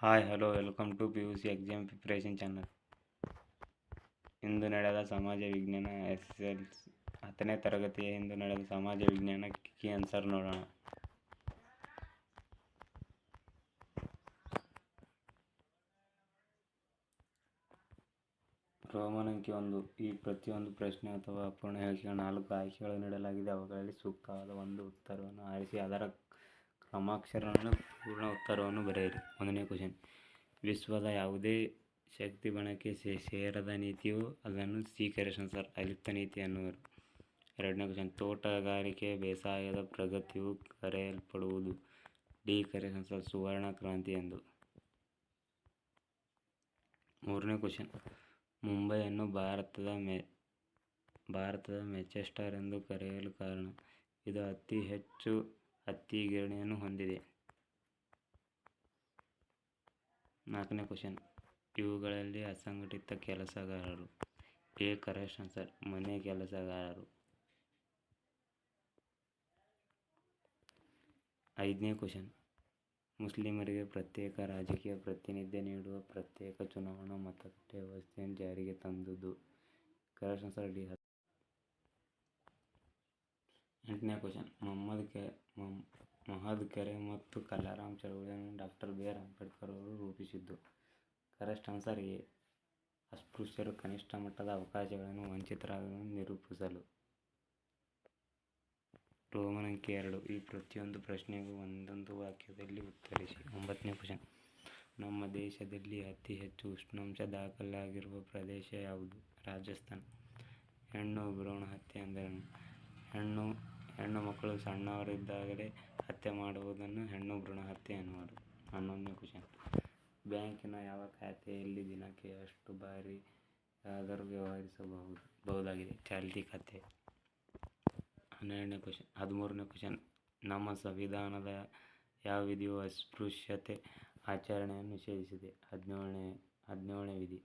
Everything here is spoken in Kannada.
Hi hello welcome to PUC exam preparation channel. ಇಂದು ನಡೆದ ಸಮಾಜ ವಿಜ್ಞಾನ SSLC 10ನೇ ತರಗತಿಯ ಇಂದು ನಡೆದ ಸಮಾಜ ವಿಜ್ಞಾನ ಕೀ ಆನ್ಸರ್ ನೋಡೋಣ. ರೋಮನ್ ಅಂಕಿ 1. ಈ ಪ್ರತಿಯೊಂದು ಪ್ರಶ್ನೆ ಅಥವಾ ಅಪೂರ್ಣ ಹೇಳಿಕೆಗಳ 4 ಆಯ್ಕೆಗಳು ನೀಡಲಾಗಿದೆ. ಅವುಗಳಲ್ಲಿ ಸೂಕ್ತವಾದ ಒಂದು ಉತ್ತರವನ್ನು ಆರಿಸಿ ಅದರ ಕ್ರಮಾಕ್ಷರವನ್ನು ಪೂರ್ಣ ಉತ್ತರವನ್ನು ಬರೆಯಿರಿ. 1ನೇ ಕ್ವಶನ್. ವಿಶ್ವದ ಯಾವುದೇ ಶಕ್ತಿ ಬಣಕ್ಕೆ ಸೇರದ ನೀತಿಯು ಅದನ್ನು ಸಿ. ಕರೇಶನ್ ಅಲಿಪ್ತ ನೀತಿ ಎನ್ನುವರು. 2ನೇ ಕ್ವಶನ್. ತೋಟಗಾರಿಕೆ ಬೇಸಾಯದ ಪ್ರಗತಿಯು ಕರೆಯಲ್ಪಡುವುದು ಡಿ. ಕರೇಶನ್ ಸುವರ್ಣ ಕ್ರಾಂತಿ ಎಂದು. 3ನೇ ಕ್ವಶನ್. ಮುಂಬೈಯನ್ನು ಭಾರತದ ಮ್ಯಾಂಚೆಸ್ಟರ್ ಎಂದು ಕರೆಯಲು ಕಾರಣ. ಇದು ಅತಿ ಹೆಚ್ಚು ಹತ್ತಿ ಗಿರಣಿಯನ್ನು ಹೊಂದಿದೆ. 4ನೇ ಕ್ವಶನ್. ಇವುಗಳಲ್ಲಿ ಅಸಂಘಟಿತ ಕೆಲಸಗಾರರು ಎ. ಕರೇಶನ್ ಮನೆ ಕೆಲಸಗಾರರು. 5ನೇ ಕ್ವಶನ್. ಮುಸ್ಲಿಮರಿಗೆ ಪ್ರತ್ಯೇಕ ರಾಜಕೀಯ ಪ್ರಾತಿನಿಧ್ಯ ನೀಡುವ ಪ್ರತ್ಯೇಕ ಚುನಾವಣಾ ಮತಗಟ್ಟೆ ವ್ಯವಸ್ಥೆಯನ್ನು ಜಾರಿಗೆ ತಂದದ್ದು ಕರೇಶನ್ ಡಿ. 8ನೇ ಕ್ವಶನ್. ಮಹದ್-ಕೆರೆ ಮತ್ತು ಕಲ್ಯಾರಾಮ್ ಚಳವಳಿಯನ್ನು ಡಾ. ಬಿ. ಆರ್. ಅಂಬೇಡ್ಕರ್ ಅವರು ರೂಪಿಸಿದ್ದು ಕರೆಕ್ಟ್ ಆನ್ಸರ್ ಎ. ಅಸ್ಪೃಶ್ಯರು ಕನಿಷ್ಠ ಮಟ್ಟದ ಅವಕಾಶಗಳನ್ನು ವಂಚಿತರಾಗುವುದನ್ನು ನಿರೂಪಿಸಲು. ರೋಮನ್ ಅಂಕಿ 2. ಈ ಪ್ರತಿಯೊಂದು ಪ್ರಶ್ನೆಗೂ ಒಂದೊಂದು ವಾಕ್ಯದಲ್ಲಿ ಉತ್ತರಿಸಿ. 9ನೇ ಕ್ವಶನ್. ನಮ್ಮ ದೇಶದಲ್ಲಿ ಅತಿ ಹೆಚ್ಚು ಉಷ್ಣಾಂಶ ದಾಖಲಾಗಿರುವ ಪ್ರದೇಶ ಯಾವುದು? ರಾಜಸ್ಥಾನ. ಹೆಣ್ಣು ಭ್ರೂಣ ಹತ್ಯೆ ಎಂದರೇನು? ಹೆಣ್ಣು ಮಕ್ಕಳು ಸಣ್ಣವರಿದ್ದಾಗಲೇ ಹತ್ಯೆ ಮಾಡುವುದನ್ನು ಹೆಣ್ಣು ಭ್ರೂಣ ಹತ್ಯೆ ಎನ್ನುವರು. 11ನೇ ಕ್ವಶನ್. ಬ್ಯಾಂಕಿನ ಯಾವ ಖಾತೆಯಲ್ಲಿ ದಿನಕ್ಕೆ ಎಷ್ಟು ಬಾರಿಯಾದರೂ ವ್ಯವಹರಿಸಬಹುದಾಗಿದೆ? ಚಾಲ್ತಿ ಖಾತೆ. 13ನೇ ಕ್ವಶನ್. ನಮ್ಮ ಸಂವಿಧಾನದ ಯಾವ ವಿಧಿಯು ಅಸ್ಪೃಶ್ಯತೆ ಆಚರಣೆಯನ್ನು ನಿಷೇಧಿಸಿದೆ? 17ನೇ ವಿಧಿ.